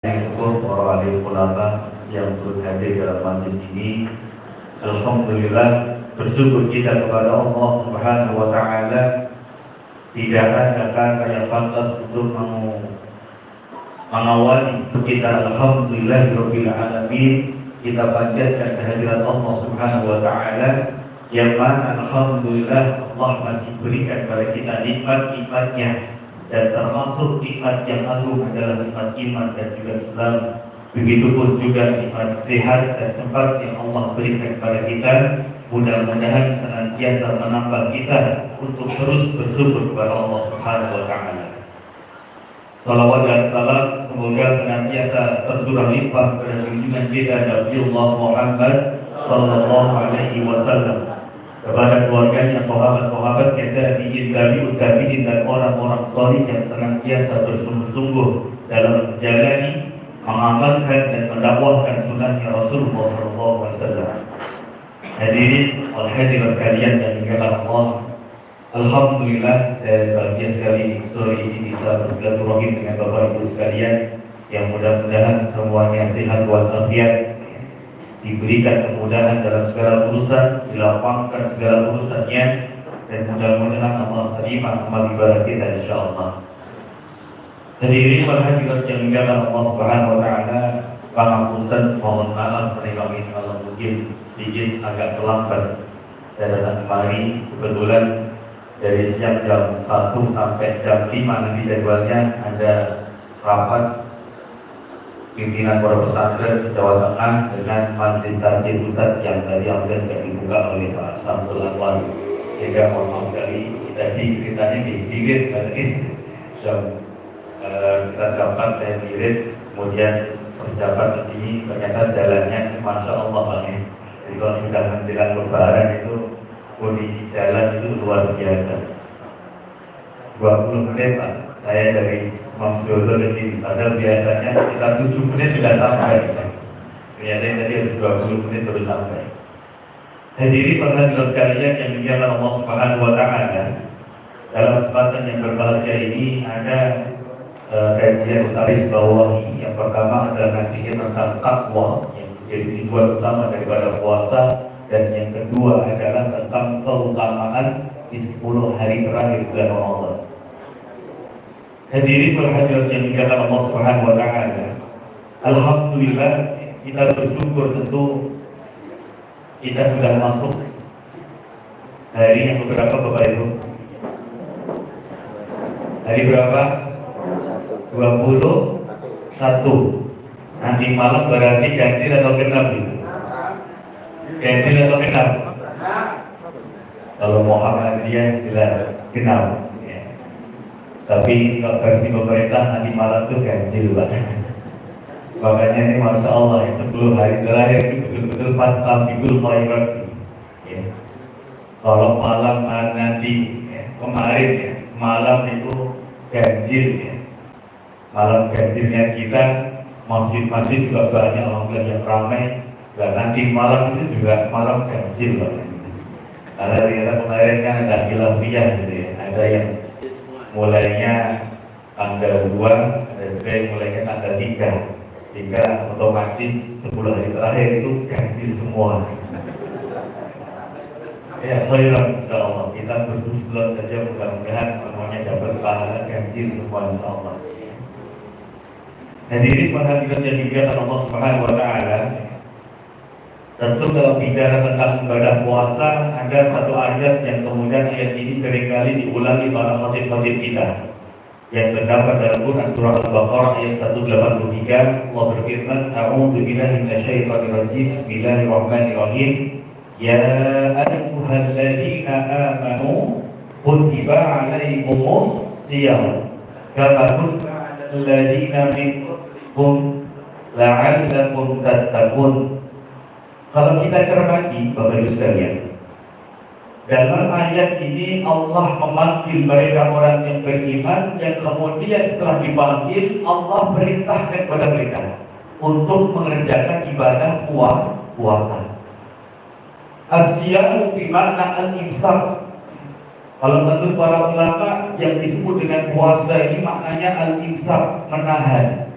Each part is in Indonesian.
Syukur para alim ulama yang turut hadir dalam majlis ini. Alhamdulillah, bersyukur kita kepada Allah Subhanahu wa taala. Tidak ada kata yang pantas untuk mengawali kita. Alhamdulillahirabbil alamin. Kita panjatkan kehadiran Allah Subhanahu wa taala yang mana alhamdulillah Allah masih berikan kepada kita nikmat-nikmatnya, dan termasuk nikmat yang agung adalah nikmat iman dan juga Islam. Begitupun juga nikmat sehat dan sempat yang Allah berikan kepada kita. Mudah-mudahan senantiasa menambah kita untuk terus bersyukur kepada Allah Subhanahu wa taala. Salawat dan salam semoga senantiasa tercurah limpah kepada junjungan kita Nabiullah Muhammad sallallahu alaihi wasallam, kepada keluarganya, sahabat-sahabat yang tabi'in dan orang-orang salih yang senantiasa bersungguh-sungguh dalam menjalani, mengamalkan dan mendakwahkan sunnahnya Rasulullah SAW. Hadirin wal hadirat sekalian yang dimuliakan Allah, alhamdulillah saya bahagia sekali sore ini bisa bersilaturahim dengan Bapak Ibu sekalian, yang mudah-mudahan semuanya sehat walafiat, diberikan kemudahan dalam segala urusan, dilapangkan segala urusannya, dan mudah-mudahan Allah terima amal ibadah kita insyaallah. Hadirin wal hadirat yang dimuliakan Allah Subhanahu wa taala, pangapunten, mohon maaf kami kalau mungkin sedikit agak terlambat. Saya datang kemari kebetulan dari siang jam 1 sampai jam 5 nanti jadwalnya ada rapat pimpinan para pesantren di Jawa Tengah dengan Majelis Taklim Pusat yang tadi sudah dibuka oleh Pak Samsul Anwar. Sehingga mohon maaf sekali tadi ceritanya sedikit tadi kita dapat saya kirim, kemudian persiapan ke sini ternyata jalannya masya Allah banget. Jadi kalau sudah menjelang Lebaran itu kondisi jalan itu luar biasa. 20 menit Pak, saya dari Mamsudo di sini. Padahal biasanya kita 7 menit sudah sampai. Ternyata tadi harus 20 menit baru sampai. Hadirin hadirat sekalian yang dimuliakan Allah Subhanahu wa taala, dalam kesempatan yang berbahagia ini ada kajian utaris bawahi. Yang pertama adalah nantinya tentang takwa yang menjadi tujuan utama daripada puasa, dan yang kedua adalah tentang keutamaan di 10 hari terakhir bulan Ramadan. Hadirin berhadirat yang dimuliakan Allah Subhanahu wa taala, alhamdulillah kita bersyukur tentu kita sudah masuk hari yang berapa Bapak Ibu? Hari berapa? 21. Nanti malam berarti ganjil atau genap? Ganjil atau genap? Kalau Muhammadiyah jelas genap. Tapi kalau versi pemerintah nanti malam itu ganjil banget. Makanya ini masya Allah ya, 10 hari terakhir itu betul-betul pas Tabiul Khairat. Ya. Kalau malam nanti kemarin ya, malam itu ganjil ya. Malam ganjilnya kita, masjid-masjid juga banyak alhamdulillah yang ramai. Dan nanti malam itu juga malam ganjil banget. Karena ternyata kemarin kan ada khilafiyah gitu ya. Ada yang mulainya tanggal 2, ada juga yang mulainya tanggal 3, sehingga otomatis 10 hari terakhir itu ganjil semua. Ya, khairan insyaallah. Kita berdoa saja mudah-mudahan semuanya dapat pahala ganjil semua insyaallah. Hadirin hadirat yang dimuliakan Allah Subhanahu wa taala, tentu dalam bicara tentang ibadah puasa ada satu ayat yang kemudian ayat ini seringkali diulangi para khatib-khatib kita, yang terdapat dalam Quran surah Al-Baqarah ayat 183. Allah berfirman, A'udzu billahi minasyaitonir rajim. Bismillahirrahmanirrahim. Ya ayyuhalladzina amanu kutiba 'alaikumus shiyam kama kutiba 'alal ladzina min qablikum la'allakum tattaqun. Kalau kita cermati Bapak Ibu sekalian, dalam ayat ini Allah memanggil mereka orang yang beriman, yang kemudian setelah dipanggil Allah perintahkan kepada mereka untuk mengerjakan ibadah puasa. As-siyamu bimakna al-imsak. Kalau menurut para ulama yang disebut dengan puasa ini maknanya al-imsak, menahan.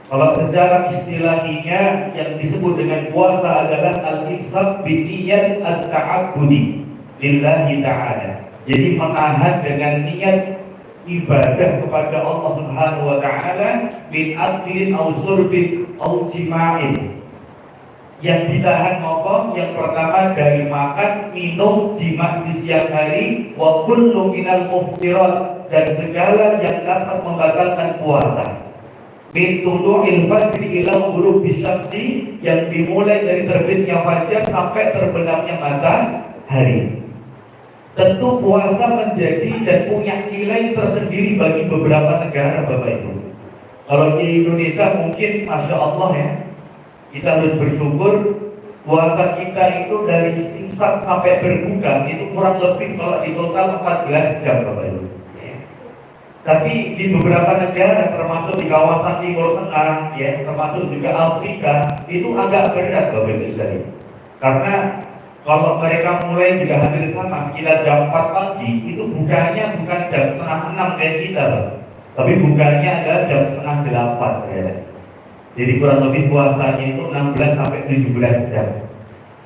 Kalau secara istilahinya yang disebut dengan puasa adalah al-imsak biniyat at-ta'abbudi lillahi ta'ala. Jadi menahan dengan niat ibadah kepada Allah Subhanahu wa taala min aklin aw surbin aw jima'in. Yang ditahan apa? Yang pertama dari makan, minum, jima di siang hari, wa kullu minal muftirat, dan segala yang dapat membatalkan puasa. Min tulu'il fajri ila ghurubi syamsi, yang dimulai dari terbitnya fajar sampai terbenamnya matahari. Tentu puasa menjadi dan punya nilai tersendiri bagi beberapa negara, Bapak Ibu. Kalau di Indonesia mungkin Masya Allah ya, kita harus bersyukur puasa kita itu dari imsak sampai berbuka itu kurang lebih kalau di total 14 jam, Bapak Ibu. Tapi di beberapa negara termasuk di kawasan Timur Tengah ya, termasuk juga Afrika, itu agak berat, Bapak Ibu sekalian. Karena kalau mereka mulai juga hampir sama sekitar jam 4 pagi, itu bukanya bukan jam setengah 6 kayak kita, tapi bukanya adalah jam setengah 8 ya. Jadi kurang lebih puasanya itu 16 sampai 17 jam.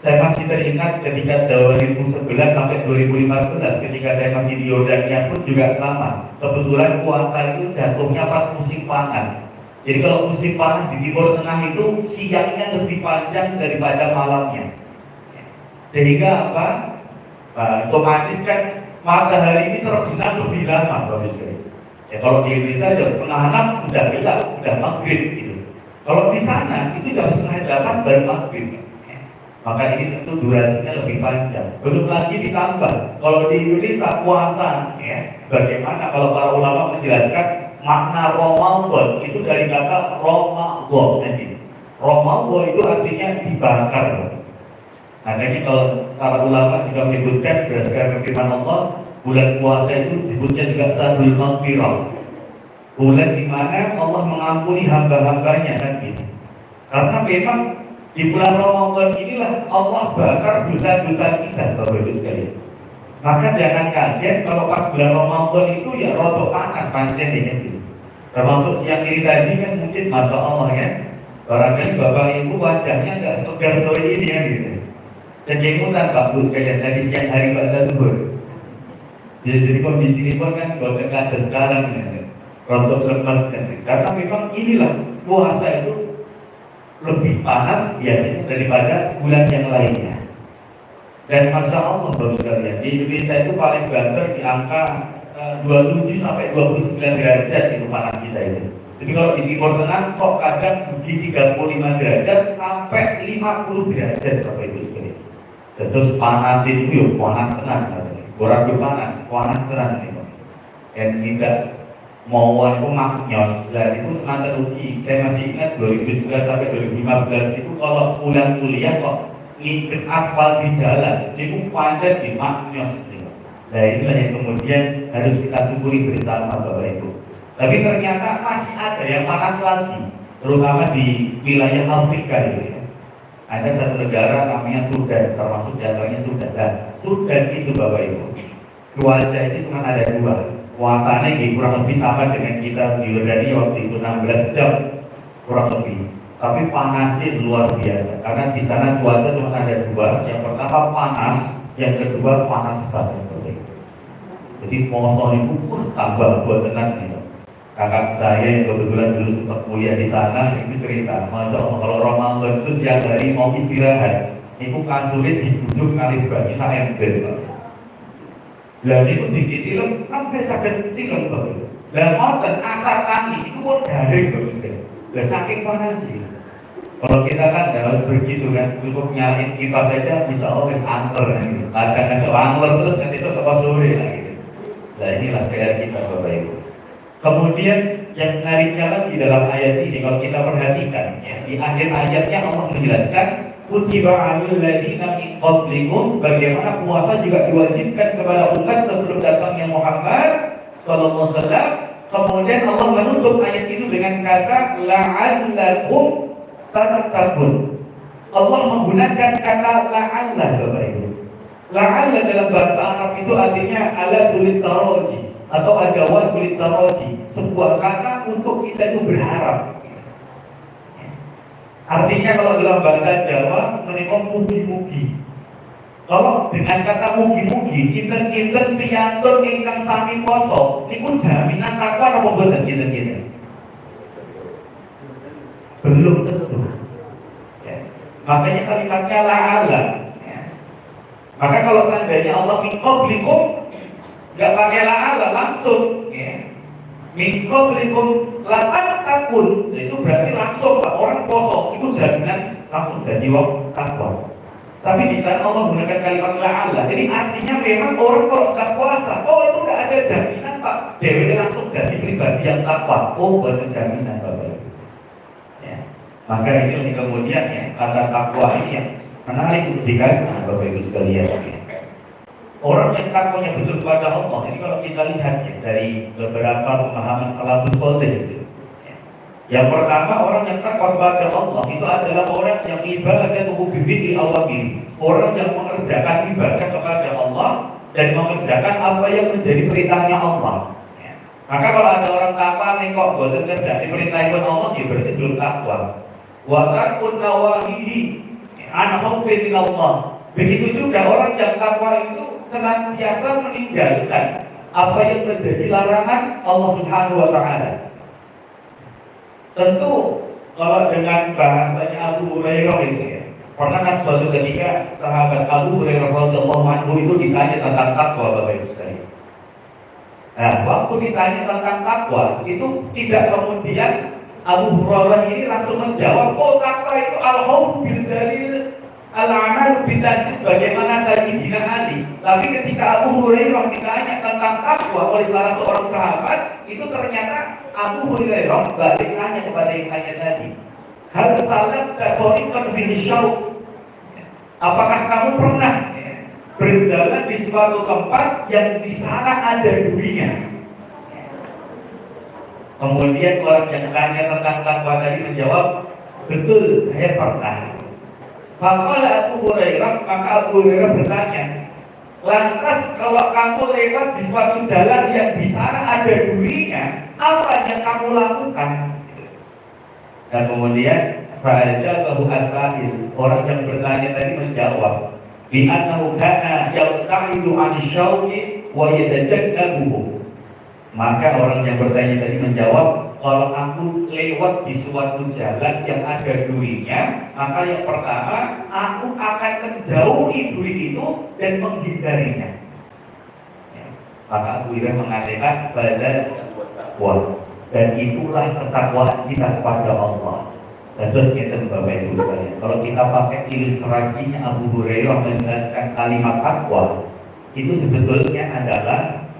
Saya masih teringat ketika 2011 sampai 2014 ketika saya masih di Yordania pun juga sama. Kebetulan puasa itu jatuhnya pas musim panas. Jadi kalau musim panas di Timur Tengah itu siangnya lebih panjang daripada malamnya. Sehingga apa? Otomatis kan matahari ini terbenam lebih lama, Bapak sekali. Ya kalau di Indonesia jam setengah 6 sudah gelap, sudah maghrib gitu. Kalau di sana itu jam setengah 8 baru maghrib. Maka ini tentu durasinya lebih panjang. Belum lagi ditambah kalau di Indonesia puasa, ya, bagaimana kalau para ulama menjelaskan makna Ramadan itu dari kata Ramadan. Ramadan itu artinya dibakar. Makanya kalau para ulama juga menyebutkan berdasarkan firman Allah, bulan puasa itu disebutnya juga Syahrul Maghfirah, bulan di mana Allah mengampuni hamba-hambanya kan gitu. Karena memang di bulan Ramadan inilah Allah bakar dosa-dosa kita, Bapak Ibu sekalian. Maka jangan kaget kalau pas bulan Ramadan itu ya rodok panas pancen ya gitu. Termasuk siang ini tadi kan mungkin Masya Allah ya, barangkali Bapak Ibu wajahnya nggak segar sore ini ya gitu. Kejemutan Pak Bu sekalian dari siang hari pada zuhur. Jadi kondisi ini pun kan kalau ada sekarang ya, rontok lemas kan. Karena memang inilah puasa itu lebih panas biasanya daripada bulan yang lainnya. Dan Masya Allah Bapak sekalian, di Indonesia itu paling banter di angka 27 sampai 29 derajat itu panas kita itu. Jadi kalau di Timur Tengah sok kadang di 35 derajat sampai 50 derajat Bapak Ibu sekalian. Terus panas itu yuk panas tenang, orang itu panas tenang nih, dan tidak mau aku maknyos. Dan itu semata rugi. Saya masih ingat 2011 sampai 2015 itu kalau pulang kuliah kok nginjek aspal di jalan, itu panjat di maknyos. Nah inilah yang kemudian harus kita syukuri bersama Bapak Ibu. Tapi ternyata masih ada yang panas lagi, terutama di wilayah Afrika itu ya. Ada satu negara namanya Sudan, termasuk diantaranya Sudan. Dan Sudan itu Bapak Ibu, cuaca itu cuma ada dua. Puasanya kurang lebih sama dengan kita di Yordania waktu itu 16 jam kurang lebih. Tapi panasnya luar biasa karena di sana cuaca cuma ada dua. Yang pertama panas, yang kedua panas banget. Jadi poso itu pun tambah buat tenang gitu. Kakak saya yang kebetulan dulu sempat kuliah di sana itu cerita, Masya Allah kalau Ramadan itu siang hari mau istirahat, itu kasurnya dibujuk kali bagi saya ember. Dan itu dikitilem sampai sakit tilem Bapak. Dan moten asar tani itu pun garing Bapak. Dan saking panasnya. Kalau kita kan harus begitu kan, cukup nyalin kipas saja bisa always angler gitu. Kadang-kadang angler terus nanti itu ke sore lah gitu. Nah inilah PR kita Bapak Ibu. Kemudian yang menariknya lagi dalam ayat ini kalau kita perhatikan ya, di akhir ayatnya Allah menjelaskan kutiba 'alal ladzina min qablikum, bagaimana puasa juga diwajibkan kepada umat sebelum datangnya Muhammad sallallahu alaihi wasallam. Kemudian Allah menutup ayat itu dengan kata la'allakum tattaqun. Allah menggunakan kata la'alla Bapak Ibu. La'alla dalam bahasa Arab itu artinya ala tulit taraji atau adawat kulit taroji, sebuah kata untuk kita itu berharap. Artinya kalau dalam bahasa Jawa menikah mugi-mugi. Kalau dengan kata mugi-mugi, kinten-kinten piyantun ingkang sami poso, niku jaminan takwa apa mboten kinten-kinten? Belum tentu. Ya. Makanya kalimatnya la'ala. Ya. Maka kalau seandainya Allah min qablikum, nggak pakai la'ala langsung. Ya. Min qablikum la takun, itu berarti langsung Pak, orang poso itu jaminan langsung jadi wong takwa. Tapi di sana Allah menggunakan kalimat la'ala. Jadi artinya memang orang kalau sudah puasa, oh itu nggak ada jaminan Pak, dewe langsung jadi pribadi yang takwa. Oh, bukan jaminan Bapak. Ya. Maka ini kemudian ya kata takwa ini yang menarik untuk dikaji Bapak Ibu sekalian. Ya. Orang yang takwanya betul kepada Allah, ini kalau kita lihat ya, dari beberapa pemahaman salafus saleh. Yang pertama, orang yang takwa kepada Allah itu adalah orang yang ibadah bifitri awamir, orang yang mengerjakan ibadah kepada Allah dan mengerjakan apa yang menjadi perintahnya Allah. Ya. Maka kalau ada orang takwa nih kok bosan kerja di perintah Allah, dia berarti belum takwa. Wa takun nawahihi an khaufin min Allah. Begitu juga orang yang takwa itu senantiasa meninggalkan apa yang menjadi larangan Allah Subhanahu wa taala. Tentu kalau dengan bahasanya Abu Hurairah itu ya, pernah kan suatu ketika sahabat Abu Hurairah radhiyallahu anhu itu ditanya tentang takwa Bapak Ibu sekalian. Nah, waktu ditanya tentang takwa itu tidak kemudian Abu Hurairah ini langsung menjawab, oh takwa itu al-khawf bil jalil al-amal bitajis bagaimana Sayyidina Ali. Tapi ketika Abu Hurairah ditanya tentang takwa oleh salah seorang sahabat, itu ternyata Abu Hurairah balik tanya kepada yang tanya tadi, hal salat taqorikan bihi syauq. Apakah kamu pernah berjalan di suatu tempat yang di sana ada durinya? Kemudian orang yang tanya tentang takwa tadi menjawab, betul, saya pernah. Faqala Abu Hurairah, maka Abu Hurairah bertanya, lantas kalau kamu lewat di suatu jalan yang di sana ada durinya, apa yang kamu lakukan? Dan kemudian fa'ajabahu as-sa'il, orang yang bertanya tadi menjawab, bi annahu kana yaqta'idu 'ani syauqi wa yatajannabuhu. Maka orang yang bertanya tadi menjawab, kalau aku lewat di suatu jalan yang ada durinya, maka yang pertama aku akan menjauhi duri itu dan menghindarinya. Ya. Maka Abu Hurairah mengatakan pada takwa, dan itulah ketakwaan kita kepada Allah. Dan terus kita Bapak Ibu sekalian, kalau kita pakai ilustrasinya Abu Hurairah menjelaskan kalimat takwa, itu sebetulnya adalah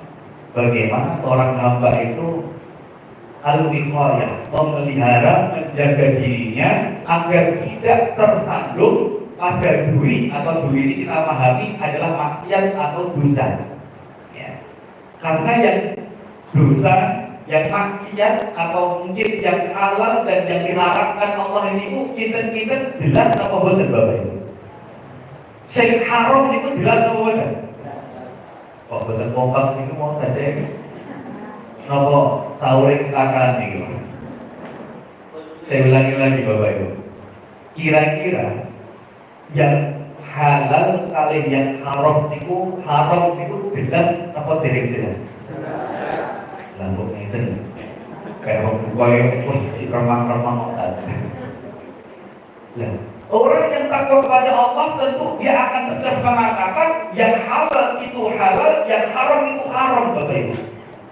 bagaimana seorang hamba itu al-wiqayah, memelihara, menjaga dirinya agar tidak tersandung pada duri, atau duri ini kita pahami adalah maksiat atau dosa. Ya. Karena yang dosa, yang maksiat atau mungkin yang halal dan yang dilarangkan Allah ini kita jelas apa betul Bapak Ibu? Syekh haram itu jelas apa betul? Kok betul kompak itu mau saja ini? Nopo sauring akan nih. Saya ulangi lagi Bapak Ibu. Kira-kira yang halal kali yang haram itu jelas apa tidak jelas? Lalu itu kayak orang si remang-remang aja. Orang yang takut kepada Allah tentu dia akan tegas mengatakan yang halal itu halal, yang haram itu haram Bapak Ibu.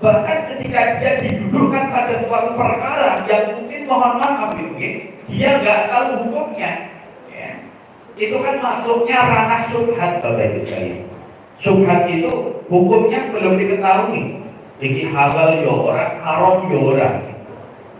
Bahkan ketika dia didudukkan pada suatu perkara yang mungkin mohon maaf dia nggak tahu hukumnya, ya. Itu kan masuknya ranah syubhat Bapak Ibu sekalian. Syubhat itu hukumnya belum diketahui. Ini halal ya orang, haram ya orang.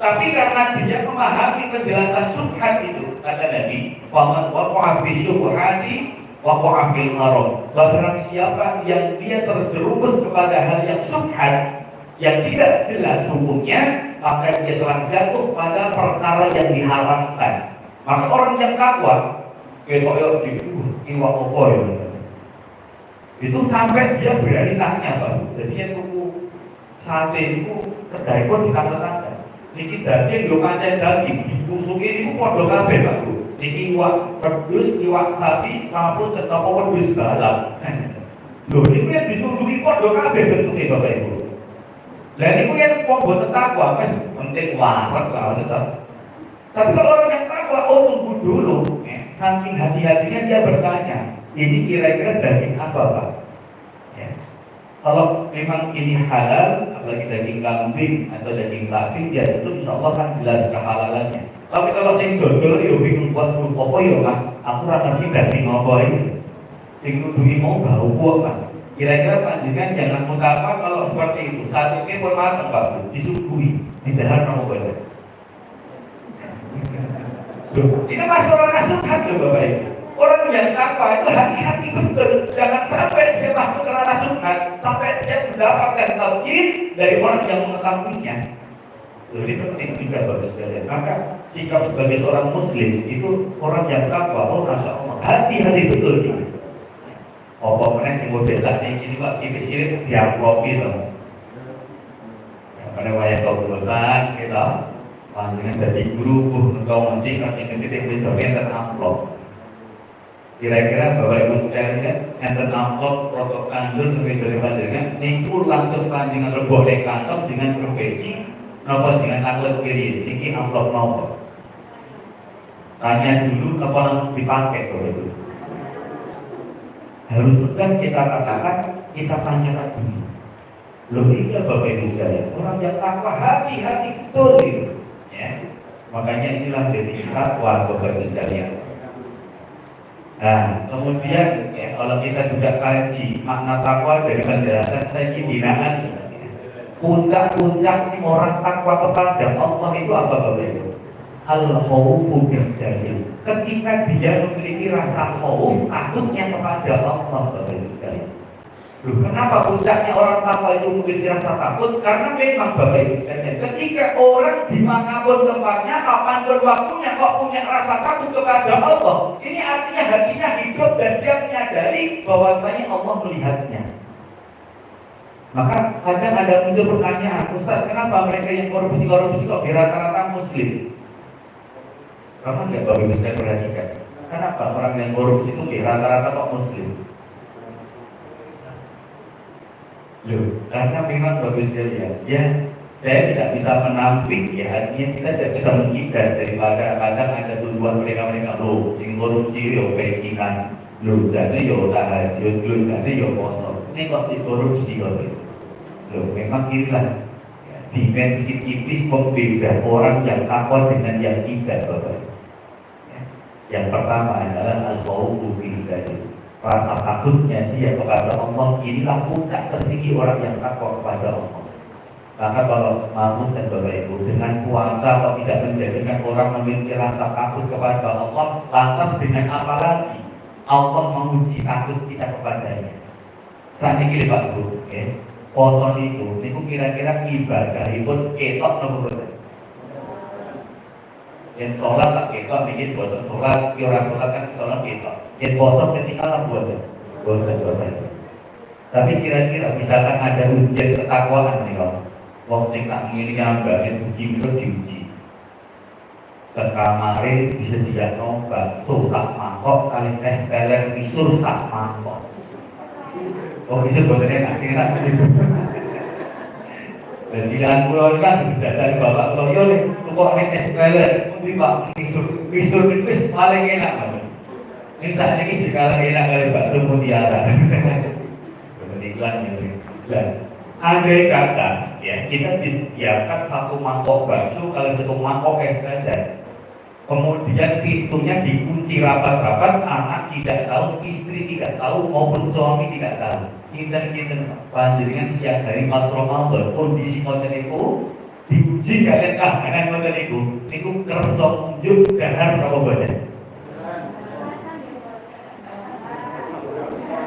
Tapi karena dia memahami penjelasan syubhat itu, kata Nabi, "Faman waqa'a fi syubhati waqa'a fil haram." Barang siapa yang dia terjerumus kepada hal yang syubhat, yang tidak jelas hukumnya, maka dia telah jatuh pada perkara yang diharamkan. Maka orang yang takwa, itu sampai dia berani tanya, Pak. Jadi yang tuku sate itu kedai pun ditanda-tanda. Niki daging lho pancen daging dikusuki niku padha kabeh Pak Bu. Niki iwak wedhus, iwak sapi, maupun tetep wedhus balap. Lho niku yen disuguhi padha kabeh bentuke Bapak Ibu. Lah niku yen wong boten takwa wis penting waras wae to. Tapi kalau orang yang takwa, tunggu dulu. Saking hati-hatinya dia bertanya, ini kira-kira daging apa Pak? Ya. Kalau memang ini halal, apalagi daging kambing atau daging sapi, ya itu insya Allah kan jelas kehalalannya. Tapi kalau sing dodol, yo bingung buat apa yo Mas? Aku rasa ini daging apa ini? Sing nuduhi mau bau kok Mas. Kira-kira panjenengan jangan mengapa kalau seperti itu. Saat ini pun matang Pak, disuguhi, didahar sama badan. Ini masalah nasuhan loh Bapak Ibu. Orang yang takwa itu hati-hati betul. Jangan sampai dia masuk ke ranah subhan, sampai dia mendapatkan tauhid dari orang yang mengetahuinya. Jadi penting juga Bapak sekalian. Maka sikap sebagai seorang Muslim itu orang yang takwa. Oh masya Allah, hati-hati betul ini. Apa mana sih mau bela ini Pak sirik-sirik diapropi loh. Pada wayang kau berusaha kita. Panjangan dari guru, kau nanti nanti kita bisa amplop. Kira-kira Bapak Ibu sekalian, enten amplop protokol kantor sampai dari panjangan, niku langsung panjangan boleh kantong dengan profesi, nopo dengan akhlak kiri, ini amplop nopo. Tanya dulu, apa langsung dipakai Bapak Ibu? Harus tegas kita katakan, kita tanyakan dulu. Loh ini Bapak Ibu sekalian, orang yang takwa hati-hati betul itu. Ya, makanya inilah jadi takwa Bapak Ibu sekalian. Nah, kemudian ya, kalau kita juga kaji makna takwa dari penjelasan saya binaan, puncak-puncak orang takwa kepada Allah itu apa Bapak Ibu? Al-khawfu bil-jalil. Ketika dia memiliki rasa khauf, takutnya kepada Allah Bapak Ibu sekalian. Loh, kenapa puncaknya orang takwa itu memiliki rasa takut? Karena memang Bapak Ibu sekalian, ketika orang dimanapun tempatnya, kapanpun waktunya kok punya rasa takut kepada Allah, ini artinya hatinya hidup dan dia menyadari bahwasanya Allah melihatnya. Maka kadang ada muncul pertanyaan, Ustaz, kenapa mereka yang korupsi kok rata-rata Muslim? Karena nggak Bapak Ibu sekalian perhatikan, kenapa orang yang korupsi itu rata-rata kok Muslim? Loh, karena memang bagus sekali ya, saya tidak bisa menampik ya, artinya kita tidak bisa menghindar daripada kadang ada tuduhan mereka loh, sing korupsi yo bajingan, loh jadi yo tahajud, loh jadi yo poso, ini kok si korupsi loh, memang inilah ya, dimensi tipis pembeda orang yang takwa dengan yang tidak Bapak. Ya. Yang pertama adalah al-khawfu bil-jalil. Rasa takutnya dia kepada Allah, inilah puncak tertinggi orang yang takwa kepada Allah. Maka kalau mampu dan Bapak Ibu dengan puasa atau tidak menjadikan orang memiliki rasa takut kepada Allah, lantas dengan apa lagi Allah menguji takut kita kepadanya? Saat ini Pak Bu, poso itu kira-kira ibadah itu ketok nopo boten. Yang sholat tak ketok, bikin boten sholat, orang sholat kan sholat ketok. Yang poso ketika lah boten. Tapi kira-kira misalkan ada ujian ketakwaan nih kalau wong sing tak ngene nyambange uji itu diuji. Ke kamare bisa dijano bakso sak mangkok kali es teler pisur sak mangkok. Oh bisa boten enak kira dan pilihan pulau kan dari bapak loyo nih, kok es teler, mungkin pak pisur itu paling enak banget. Ini saat ini sekarang enak kali bakso mutiara. Iklan ya. Andai kata ya kita disediakan satu mangkok bakso kalau satu mangkok es teler. Kemudian pintunya dikunci rapat-rapat, anak tidak tahu, istri tidak tahu, maupun suami tidak tahu. Kinten-kinten panjenengan setiap hari Mas Ramadan kondisi ngoten niku diuji kalian kahanan ngoten niku kersa unjuk dahar berapa banyak.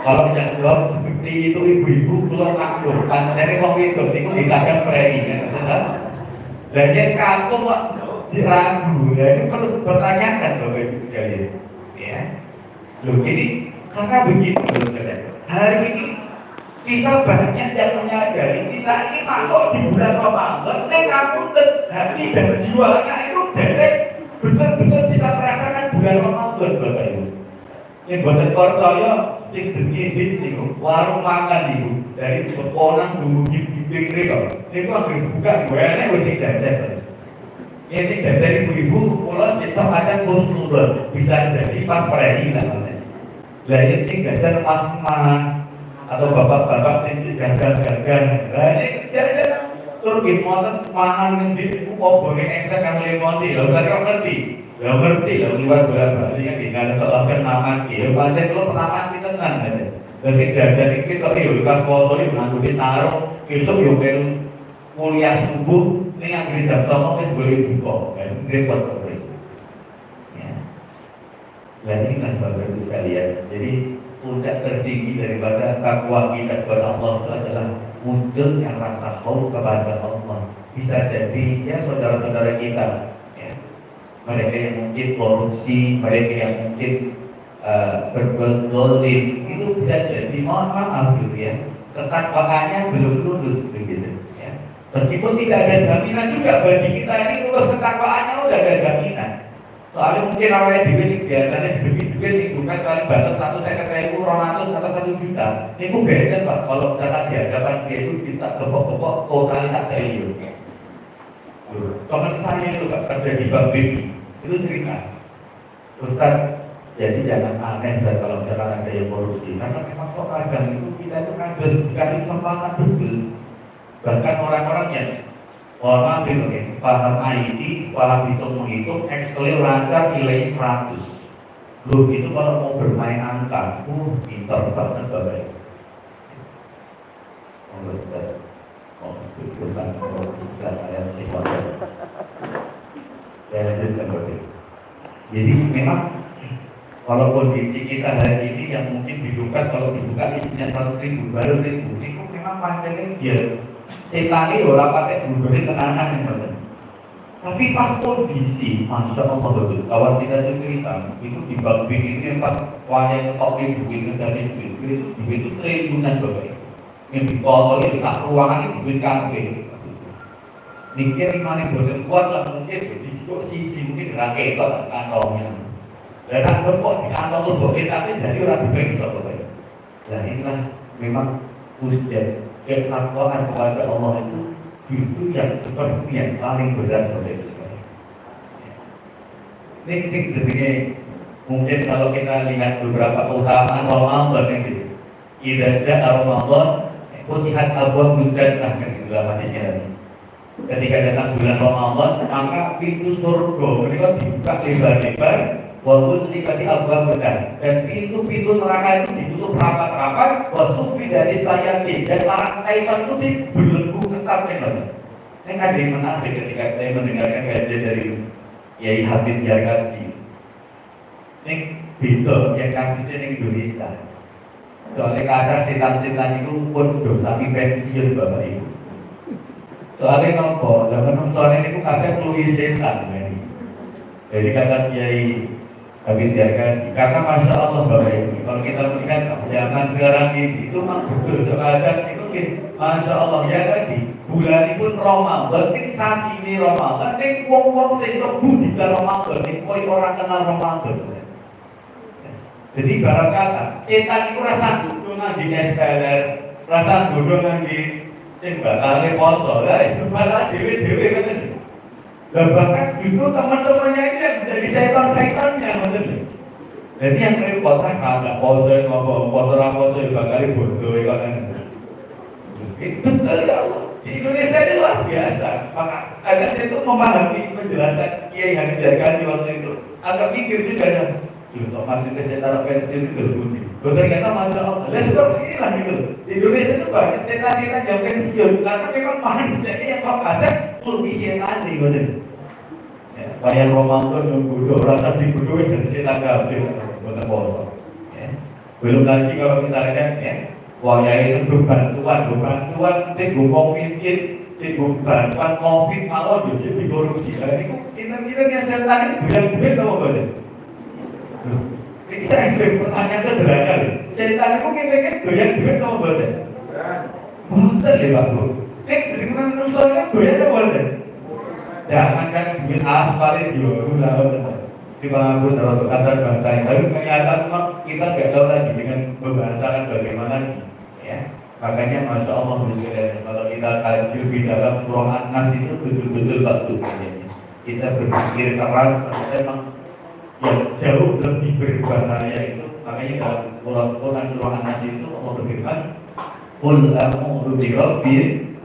Kalau yang jawab seperti itu ibu-ibu keluar makhluk, dari wong itu niku dikasih prei kan. Lah yen kampung kok ragu, ya ini perlu bertanyakan Bapak Ibu sekalian. Ya, loh ini karena begitu loh sekalian. Hari ini Kita banyak yang menyadari kita ini masuk di bulan Ramadan, kamu hati dan jiwanya itu derek betul-betul bisa merasakan bulan Ramadan, Bapak Ibu. Yang buatan percaya, sing jenenge niku warung makan niku dari peponan dumugi bibing niku. Niku anggere buka duwene wis sing jajan. Yang sing jajan ibu-ibu kula sesuk acan kusnudon bisa jadi pas predi lah. Lah yang sing jajan mas-mas atau bapak-bapak sing gagal-gagal. Lah ini jajan tur nggih wonten mangan ngendi niku obone ekstra kang lemonti. Lha sak ngerti. Ya ngerti lah liwat bola-bali kan dengan soalkan nama ya pancen kalau pertama kita tenan aja. Terus jajan iki kok yo pas poso iki nganggo sarung, esuk yo ben kuliah subuh ning anggere jam 09.00 wis boleh buka. Repot kok. Ya. Lah ini kan Bapak Ibu sekalian. Jadi puncak tertinggi daripada takwa kita kepada Allah itu adalah munculnya rasa khauf kepada Allah. Bisa jadi ya saudara-saudara kita mereka yang mungkin korupsi, mereka yang mungkin berbuat zalim, itu bisa jadi mohon maaf gitu ya, ketakwaannya belum lulus begitu ya. Meskipun tidak ada jaminan juga bagi kita ini lulus ketakwaannya udah ada jaminan. Soalnya mungkin awalnya duit biasanya begitu bukan kali batas 150.000, 200 atau 1 juta. Ini beda Pak, kalau misalkan di hadapan dia itu bisa kepok-kepok total 1 triliun. Teman saya itu Pak kerja di bank BI itu cerita, Ustaz, jadi jangan aneh kalau misalkan ada yang korupsi, karena memang soal agama itu kita itu kan dikasih kesempatan betul. Bahkan orang-orang yang orang ini paham IT, paham hitung menghitung, Excel lancar nilai 100. Loh itu kalau mau bermain angka, pintar banget Bapak Ibu. Jadi memang kalau kondisi kita hari ini yang mungkin dibuka, kalau dibuka isinya 100.000 baru 1.000 itu memang panjangnya dia setan ini orang pakai berdiri tenanan yang benar. Tapi pas kondisi, Masya Allah betul, kawan kita itu cerita itu di Babin ini yang pas wajah top ibu itu dari duit itu triliunan Bapak. Yang dipotong sak ruangan itu duit kafe. Mikir mana bosan kuat lah mungkin diskusi mungkin rakyat kantongnya. Dan ada kok di kantong kita sih jadi orang diperiksa Bapak. Dan inilah memang ujian ketakwaan kepada Allah itu justru yang seperti yang paling berat Bapak Ibu sekalian. Ini sebenarnya mungkin kalau kita lihat beberapa keutamaan Ramadan ini, idza ja'a Ramadan futihat abwaabul jannah kan di dalam hadisnya tadi. Ketika datang bulan Ramadan, maka pintu surga mereka dibuka lebar-lebar, walaupun ketika di abwaabul jannah dan pintu-pintu neraka itu ditutup rapat-rapat, wasufi dari sayati dan larangan syaitan itu dibelenggu ketat memang. Ini ada yang menarik ketika saya mendengarkan kajian dari Yai Habib Yarkasi. Ini beda yang kasusnya di Indonesia. Soalnya kadang setan-setan itu pun dosa pensiun Bapak Ibu. Soalnya nopo, zaman soalnya itu kadang melalui setan. Jadi kata Kiai Habib Yarkasi, karena Masya Allah Bapak Ibu, kalau kita melihat zaman sekarang ini itu memang betul kadang itu Masya Allah ya tadi bulan pun Ramadan, ini sasi ini Ramadan, ini wong-wong sing lebu di dalam Ramadan, ini koi orang kenal Ramadan. Jadi barang kata, setan itu rasa duduk di SPLR, rasa duduk di sing batale poso, lah itu malah dewe-dewe kan. Dan bahkan justru teman-temannya ini yang menjadi setan-setannya betul. Jadi yang repot kan ada poso ngomong poso bakal bodoh kan. Itu betul ya Allah. Di Indonesia ini luar biasa. Maka ada saya itu memahami penjelasan Kiai Habib Yarkasi waktu itu. Agak mikir juga ya. Loh, maksudnya saya taruh pensiun itu bunyi. Ternyata Masya Allah. Lah seperti inilah gitu. Di Indonesia itu banyak setan-setan yang pensiun. Karena memang manusia yang kalau ada lebih setan nih gitu. Ya, bayar Ramadan yang bodoh, rasa dibodohin dan setan gabung. Betul bosan. Ya. Belum lagi kalau misalnya ya. Wah ya itu bantuan, sing gumong miskin, sing bantuan COVID malah jadi dikorupsi. Nah ini kira-kira setan ini bulan-bulan tahu gak deh? Ini saya pertanyaan sederhana. Setan itu kira-kira bulan-bulan tahu gak deh? Mboten lho Pak Bu. Nek sering menungso kan doyan ta mboten. Jangan kan duit aspal itu lah. Di pangapun terlalu kasar bahasa yang tapi kenyataan kita nggak tahu lagi dengan membahasakan bagaimana ya. Makanya Masya Allah kalau kita kaji lebih dalam surah An-Nas itu betul-betul bagus kita berpikir keras memang yang jauh lebih berbahaya itu. Makanya dalam surah An-Nas itu Allah berfirman Qul a'udzu birabbin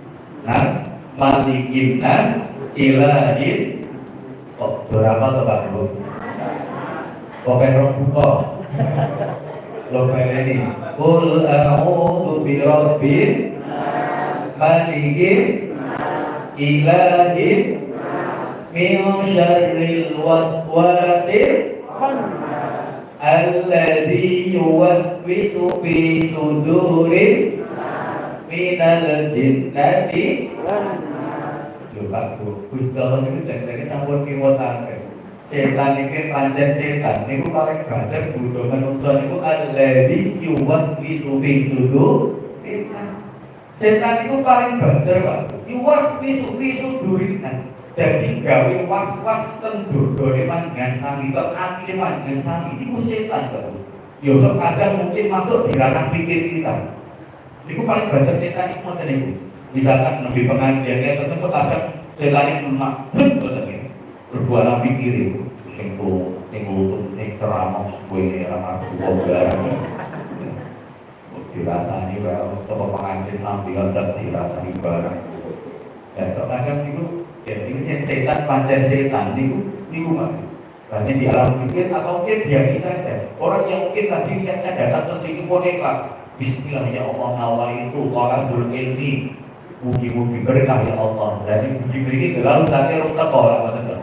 nas malikin nas ilahin berapa tuh Pak Bu? Pokoknya buka Lopai ini Qul a'udzu birabbin malikin ilahin min syarril waswasil alladzi yuwaswisu fi sudurin minal jinnati Pak Bu, Gusti Allah itu jadi sampun kiwotake. Setan iki pancen setan niku paling badhe butuh manusa niku alladzi yuwaswisu fi sudur. Setan itu paling badhe Pak. Yuwaswisu fi sudurin. Jadi gawe was-was ten dodone panjenengan sami, kok atine panjenengan sami iku setan Pak. Yo kadang mungkin masuk di ranah pikir kita. Niku paling badhe setan iku ngoten niku. Misalkan lebih pengajiannya terus kadang setan itu betul berbuat pikir itu sing ceramah kuwi ramah barang dirasani wae apa pengajian sambil tetap dirasani barang ya kadang itu jadi setan pancen setan niku Mas berarti di alam pikir atau mungkin biasa saja orang yang mungkin tadi niatnya datang terus ini pun ikhlas bismillah ya Allah nawai itu qalbul ilmi mugi-mugi berkah ya Allah. Jadi mugi beri gelar saatnya ruang teko lah betul.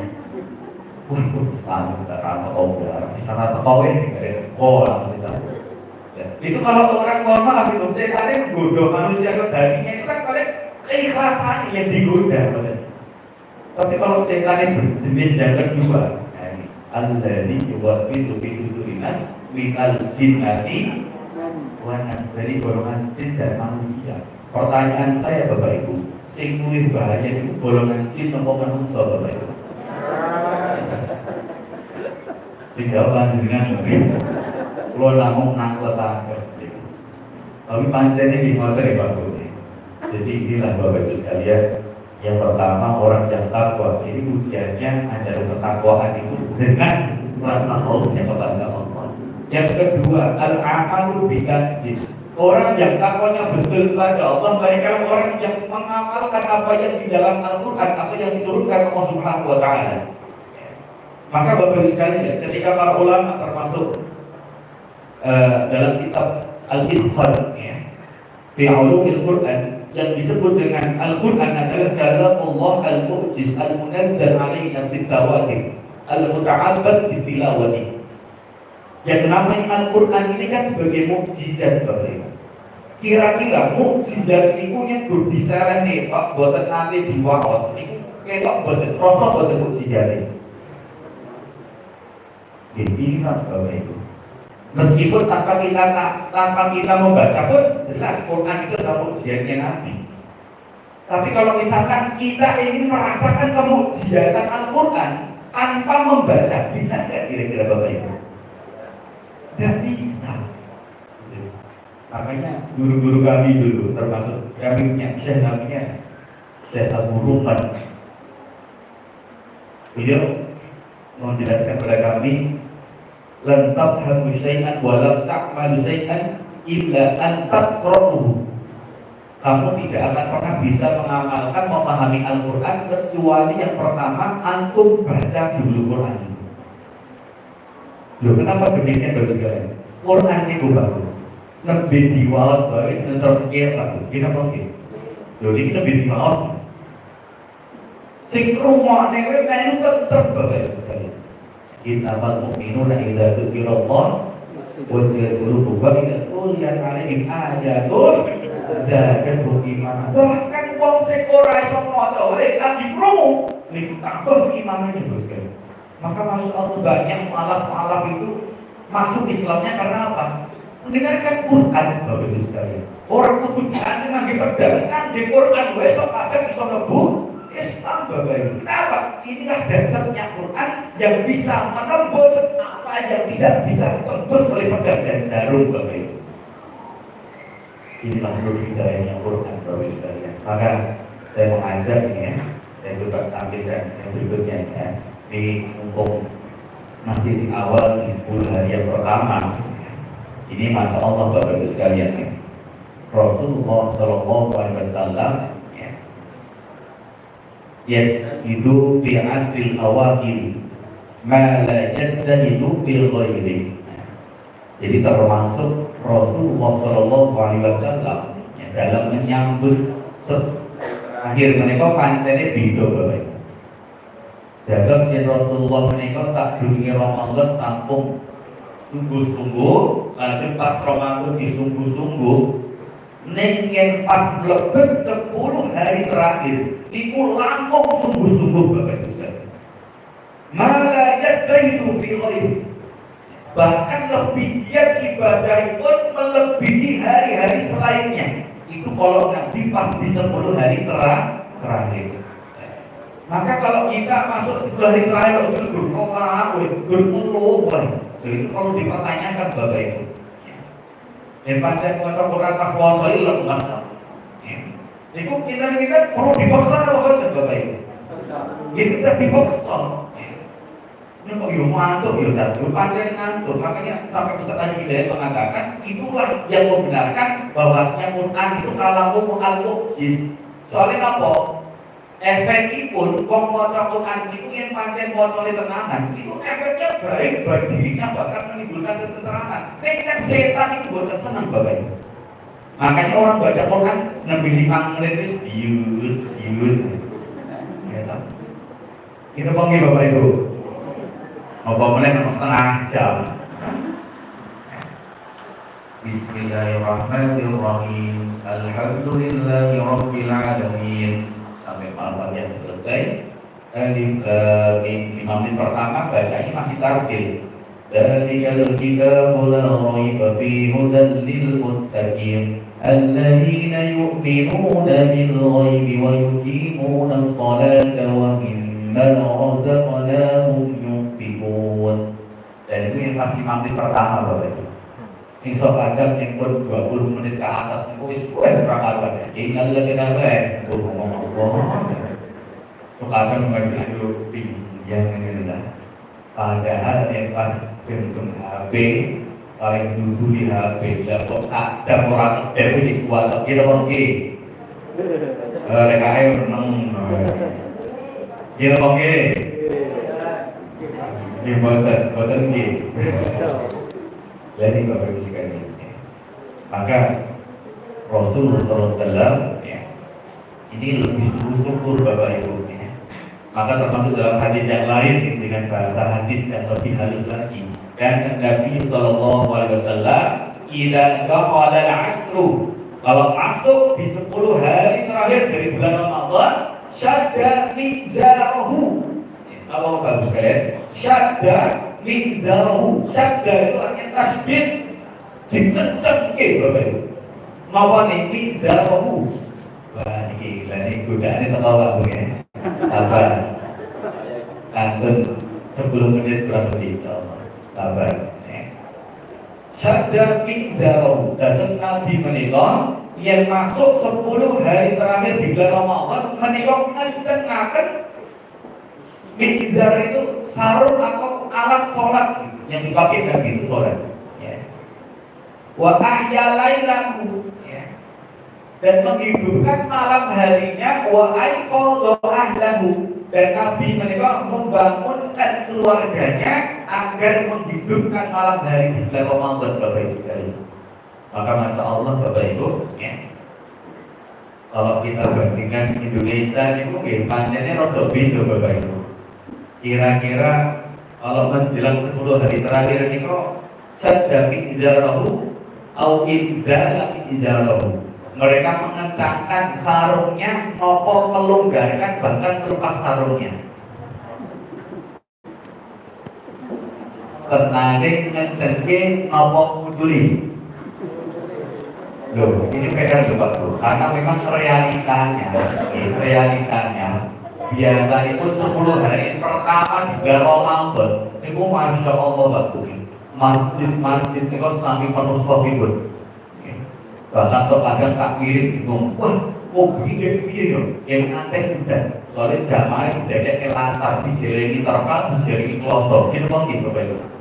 Kita rasa Allah. Di sana teko ini orang kita. Itu kalau orang mohon maaf itu setan itu bodoh manusia kedarinya itu kan paling keikhlasan yang digoda. Tapi kalau setan itu berjenis yang kedua, alladzi yuwaswisu fi sudurinas minal jinnati wan nas, dari golongan jin dan manusia. Pertanyaan saya Bapak Ibu, sing luwih bahaya itu golongan jin atau manusia Bapak Ibu? Tidak panjenengan kula namung nangketaken. Tapi panjenengan iki ngoten ya Pak Bu. Jadi inilah Bapak Ibu sekalian, yang pertama orang yang takwa ini ujiannya adalah ketakwaan itu dengan rasa takutnya kepada Allah. Yang kedua, al-amalu bitanzil. Orang yang takwanya betul kepada Allah, mereka orang yang mengamalkan apa yang di dalam Al-Quran, apa yang diturunkan Allah Subhanahu Wa Taala. Maka Bapak Ibu sekalian, ketika para ulama termasuk dalam kitab Al-Itqan, fi ulumil Quran, yang disebut dengan Al-Quran adalah kalam Allah al-mu'jiz al-munazzal alaina bit-tawatir al-muta'abbad bi-tilawati. Yang namanya Al-Quran ini kan sebagai mukjizat Bapak Ibu. Kira-kira mukjizat itu yang berbicara nih Pak, buatan nanti diwawas ini kayak buatan rasa buatan mukjizat ini. Jadi Bapak Ibu, meskipun tanpa kita membaca pun jelas Quran itu adalah mukjizatnya Nabi. Tapi kalau misalkan kita ingin merasakan kemukjizatan Al-Quran tanpa membaca, bisa nggak kira-kira Bapak Ibu? Tidak bisa. Makanya guru-guru kami dulu, termasuk kami punya Syekh Abu Ruman. Beliau menjelaskan kepada kami, lan tafhamu syai'an wa lam ta'malu syai'an illa an taqra'uhu. Kamu tidak akan pernah bisa mengamalkan, memahami Al-Quran kecuali yang pertama antum baca dulu Quran. Loh, kenapa demikian bagus sekali? Quran itu bagus. Lebih diwawas baris dan terpikir bagus. Kenapa begitu? Loh, ini lebih diwawas. Sing rumah newe melu tetep bagus sekali. Innamal mu'minuna idza dzukirallah wajilat qulubuhum wa idza tuliyat 'alaihim ayatuhu zadatuhum imanan. Bahkan wong sing ora iso maca wae lagi krungu niku tambah imanane bagus sekali. Maka Masya Allah banyak mu'alaf-mu'alaf itu masuk Islamnya karena apa? mendengarkan Quran Bapak Ibu sekalian. Orang kudu diane nangge pedang di Quran wae kok kadang iso mlebu Islam Bapak Ibu. Kenapa? Inilah dasarnya Quran yang bisa menembus apa yang tidak bisa ditembus oleh pedang dan jarum Bapak Ibu. Inilah nur hidayahnya Quran Bapak Ibu sekalian. Maka saya mengajak ini ya, saya coba tampilkan yang berikutnya ya. Di mumpung masih di awal di 10 hari yang pertama. Ini Masya Allah Bapak Ibu sekalian ya. Rasulullah Shallallahu Alaihi Wasallam itu di asril awakil ma la yajtahidu bil ghairi. Jadi termasuk Rasulullah Shallallahu Alaihi Wasallam dalam menyambut akhir menika pancene beda Bapak. Dados yen Rasulullah menika sadurunge Ramadan sampun sungguh-sungguh, lanjut pas Ramadan disungguh-sungguh. Ning yen pas mlebet 10 hari terakhir iku lampung sungguh-sungguh Bapak Ibu sekalian. Malah yaitu fi ghairi. Bahkan lebih giat ibadah pun melebihi hari-hari selainnya. Itu kalau Nabi pas di 10 hari terakhir. Maka kalau kita masuk 10 hari terakhir usul berkolah, berpuluh, itu kalau dipertanyakan Bapak Ibu. Yang panjang maca Quran pas puasa itu lemas. Itu kita perlu dipaksa Bapak Ibu. Kita dipaksa. Ini kok yo ngantuk yo dadu panjang ngantuk. Makanya sampai Ustaz Haji Hidayat mengatakan itulah yang membenarkan bahwasanya Quran itu kalamu al-mu'jiz. Soalnya apa? Efekipun wong maca Quran itu yang pancen maca tenanan itu efeknya baik bagi dirinya bahkan menimbulkan ketentraman. Tingkat setan itu boten senang Bapak Ibu. Makanya orang baca Quran nembe 5 menit wis biut. Ya toh. Kita panggil Bapak Ibu. Apa meneh setengah jam. Bismillahirrahmanirrahim. Alhamdulillahirabbil alamin. Sampai malam yang selesai. Alif lam mim. 5 menit pertama bacanya masih tartil. Dzalikal kitabul la raiba fihi hudan lil muttaqin alladzina yu'minuna bil ghaibi wa yuqimuna ash-shalata wa mimma razaqnahum yunfiqun. Dan itu yang pas 5 menit pertama Bapak Ibu. Insya Allah yang pun 20 menit ke atas itu wis berapa. Innal ladzina ngomong Allah. Sekarang membaca itu yang ini lah. Padahal yang pas bentuk HP paling dulu di HP lah kok saja orang itu dikuat kita orang ki. Rekai menang. Kita orang ki. Dibuat ki. Jadi Bapak Ibu sekalian, maka Rasulullah SAW ini lebih syukur Bapak Ibu. Maka termasuk dalam hadis yang lain dengan bahasa hadis yang lebih halus lagi. Dan Nabi Sallallahu Alaihi Wasallam, "Idza qala al-asru," kalau masuk di 10 hari terakhir dari bulan Ramadan, syadda mizarahu. Apa bagus sekalian? Syadda mizarahu. Syadda itu artinya tasydid, dikencengke Bapak Ibu. Napa nih mizarahu? Wah iki lha iki godaane teko Pak Bu ya. Sabar. Kantun 10 menit berapa insyaallah. Sabar. Syadda mizarahu. Dan Nabi menika yang masuk 10 hari terakhir di bulan Ramadan menika ngencengaken mizar itu sarung atau alat sholat yang dipakai Nabi itu sholat. Wa ahya lailahu, dan menghidupkan malam harinya. Wa aiqadha ahlahu, dan Nabi menika membangunkan keluarganya agar menghidupkan malam hari di bulan Ramadan Bapak Ibu sekalian. Maka Masya Allah Bapak Ibu kalau kita bandingkan Indonesia itu panjangnya rada beda Bapak Ibu. Kira-kira kalau menjelang 10 hari terakhir ini kok sadda izarahu au izala izarahu. Mereka mengencangkan sarungnya nopo melonggarkan bahkan lepas sarungnya. Tenane ngecengke nopo kuduli. Loh, ini PR loh Pak Bro, karena memang realitanya biasanya pun 10 hari pertama di bulan Ramadan itu Masya Allah Pak Bro, masjid itu sami penuh COVID. Bahkan kadang tak mirip bingung, wah kok begini yang ngantek udah, soalnya jamaah udah kayak latar dijeleni terpal, dijeleni pelosok, ini mau gitu Pak Bro.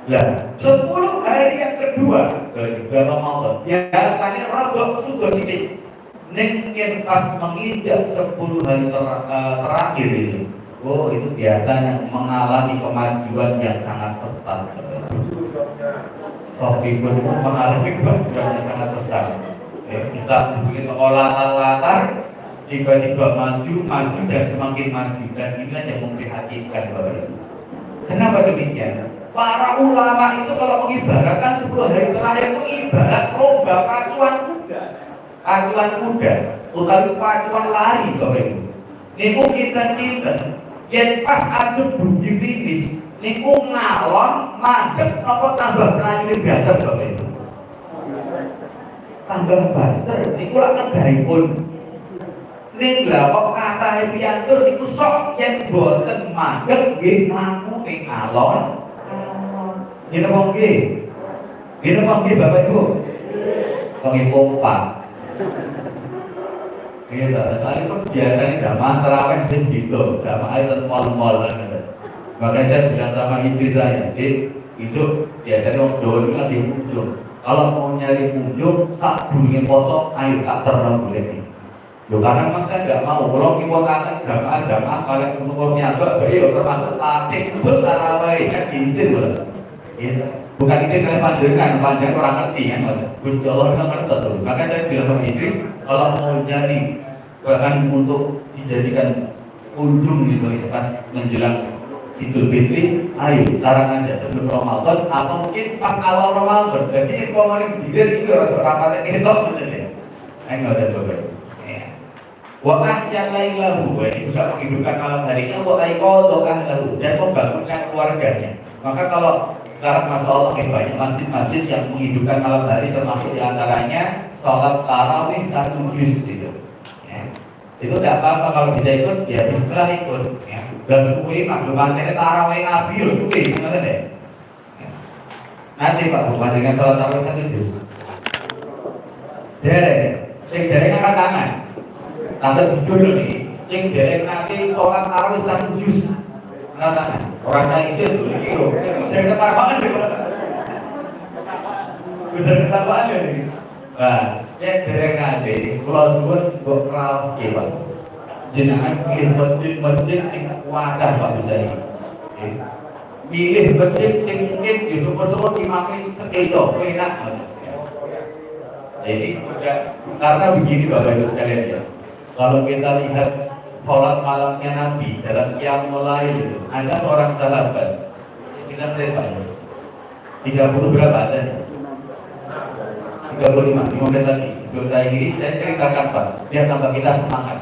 Lah, 10 hari yang kedua dari bulan Ramadan biasanya rada sudah sedikit. Ning pas menginjak 10 hari terakhir ini, oh itu biasanya mengalami kemajuan yang sangat pesat. Sohibun itu mengalami kemajuan yang sangat pesat. Kita begitu latar tiba-tiba maju dan semakin maju, dan inilah yang memprihatinkan Bapak Ibu. Kenapa demikian? Para ulama itu kalau mengibaratkan 10 hari terakhir itu ibarat lomba pacuan kuda, utawi pacuan lari Bapak Ibu. Niku kita yang pas ajeng bunyi finish, niku ngalon madhep apa tambah mlayu banter Bapak Ibu. Tambah banter niku lak kedaipun. Ning lha kok katahe piyantur niku sok yen boten madhep nggih mlaku ning alon. Gini monggi Bapak Ibu, pengen pompa. Iya, soalnya kan biasanya jamaah terawih gitu, jamaah itu mal-mal kan. Makanya saya bilang sama istri saya, itu biasanya orang Jawa itu lagi ujung. Kalau mau nyari ujung, sak dulungin kosong, ayo tak terlalu boleh. Loh, karena memang saya nggak mau, kalau kipotakan jamaah kalian umumnya agak beliau termasuk latih, itu tarawih kan diisi loh. Bukan itu kalian panjang orang ngerti kan, Gusti Allah itu ngerti tuh. Maka saya bilang sama istri, kalau mau nyari bahkan untuk dijadikan ujung gitu pas menjelang Idul Fitri, ayo larang aja sebelum Ramadan atau mungkin pas awal Ramadan. Jadi kalau mau didir itu harus rapatnya itu sebenarnya. Ayo nggak ada coba. Wakah yang lain lahu, ini bisa menghidupkan malam harinya. Wakah dokan lahu dan membangunkan keluarganya. Maka kalau sekarang Masya Allah banyak masjid-masjid yang menghidupkan malam hari, termasuk diantaranya sholat tarawih 1 juz gitu. Itu tidak apa-apa kalau bisa ikut, ya bismillah ikut. Dan suwi maklumannya tarawih Nabi loh, suwi, gimana deh? Nanti Pak Bukan dengan sholat tarawih 1 juz. Derek angkat tangan. Tanda jujur nih, sing derek nanti sholat tarawih 1 juz. Angkat tangan. Orang yang itu dulu, saya ketahuan deh. Sudah ketahuan deh. Nah, ya derek nanti, kalau suwun buat keras kipas. Jenengan pilih masjid yang wadah Pak Bisa ini. Pilih masjid yang mungkin di sumber-sumber imamnya sekejo, enak. Jadi karena begini Bapak Ibu sekalian ya. Kalau kita lihat sholat malamnya Nabi dalam Qiyamul Lail, ada seorang sahabat, kita berapa ya? 30 berapa ada? 35 menit lagi. Sebelum saya ini saya ceritakan Pak, biar tambah kita semangat.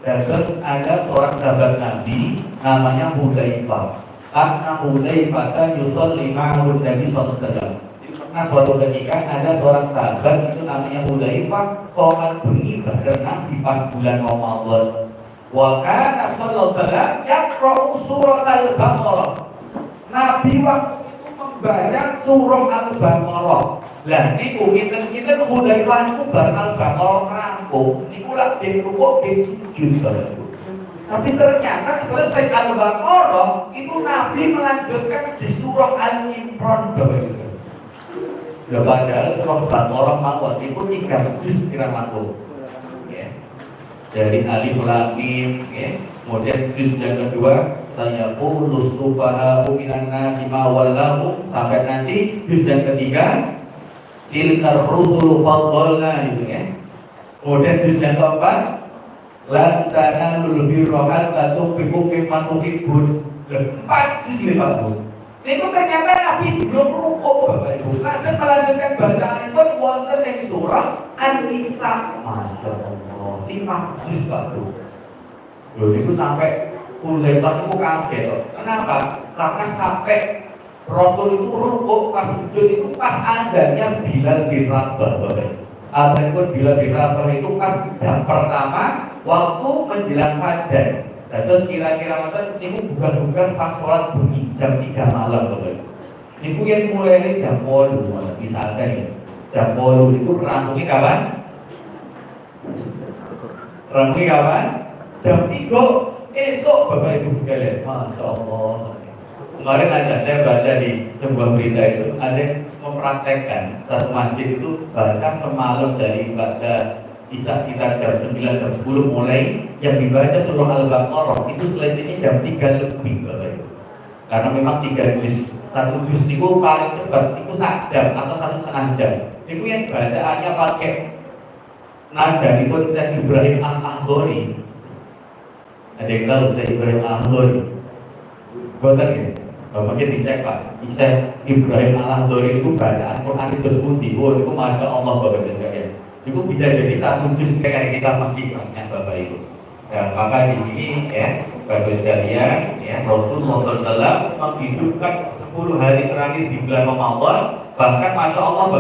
Dan terus ada seorang sahabat Nabi namanya Hudzaifah. Karena Hudzaifah kan yusolli ma'ahun Nabi SAW. Nah suatu ketika ada seorang sahabat itu namanya Hudzaifah sholat beribadah Nabi pas bulan Ramadan. Wa kana sallallahu alaihi wasallam yaqra'u surat al-Baqarah. Nabi waktu itu membaca surah al-Baqarah. Lah niku kita Hudzaifah itu bar al-Baqarah rampung, niku lak den rukuk den sujud. Tapi ternyata selesai al-Baqarah itu Nabi melanjutkan di surah Al-Imran. Ya padahal surah Baqarah mawon itu 3 juz kira-kira. Dari alif lam mim, kemudian juz yang kedua saya qulus sufaha minan nasi ma wallahu, sampai nanti juz yang ketiga tilkar rusulu faddalna itu ya. Kemudian juz yang keempat lan tanalul birra hatta tunfiqu mimma tuhibbun. 4 juz 50. Itu ternyata Nabi belum rukuk Bapak Ibu. Langsung melanjutkan bacaan pun wonten ing surah An-Nisa. Masya Allah, 5 juz Pak Bu. Loh itu sampai Hudzaifah itu kaget. Kenapa? Karena sampai Rasul itu rukuk pas sujud itu pas adanya Bilal bin Rabah Bapak Ibu. Adzan pun bila diterapkan itu pas jam pertama waktu menjelang fajar. Nah, terus kira-kira macam ini bukan pas sholat bunyi jam 3 malam betul. Ibu yang mulai jam 8 misalkan ya. Jam 8 itu rampungnya kapan? Rampungnya kapan? Jam 3 esok Bapak Ibu sekalian. Masya Allah. Kemarin aja saya baca di sebuah berita itu ada yang mempraktekkan satu masjid itu baca semalam dari baca Isya sekitar jam 9 jam 10 mulai yang dibaca surah Al-Baqarah itu selesainya jam 3 lebih Bapak Ibu. Karena memang 3 juz, satu juz itu paling cepat itu 1 jam atau 1,5 jam. Itu yang bacaannya pakai nada itu Syekh Ibrahim Al-Ahdori. Ada yang tahu Syekh Ibrahim Al-Ahdori? Boten ya? Mungkin dicek Pak. Syekh Ibrahim Al-Ahdori itu bacaan Quran itu sepundi. Oh itu Masya Allah Bapak Ibu sekalian. Itu bisa jadi 1 juz kayak kita masih banyak Bapak Ibu. Ya, maka di sini ya Bapak Ibu sekalian ya Rasulullah SAW menghidupkan 10 hari terakhir di bulan Ramadan. Bahkan Masya Allah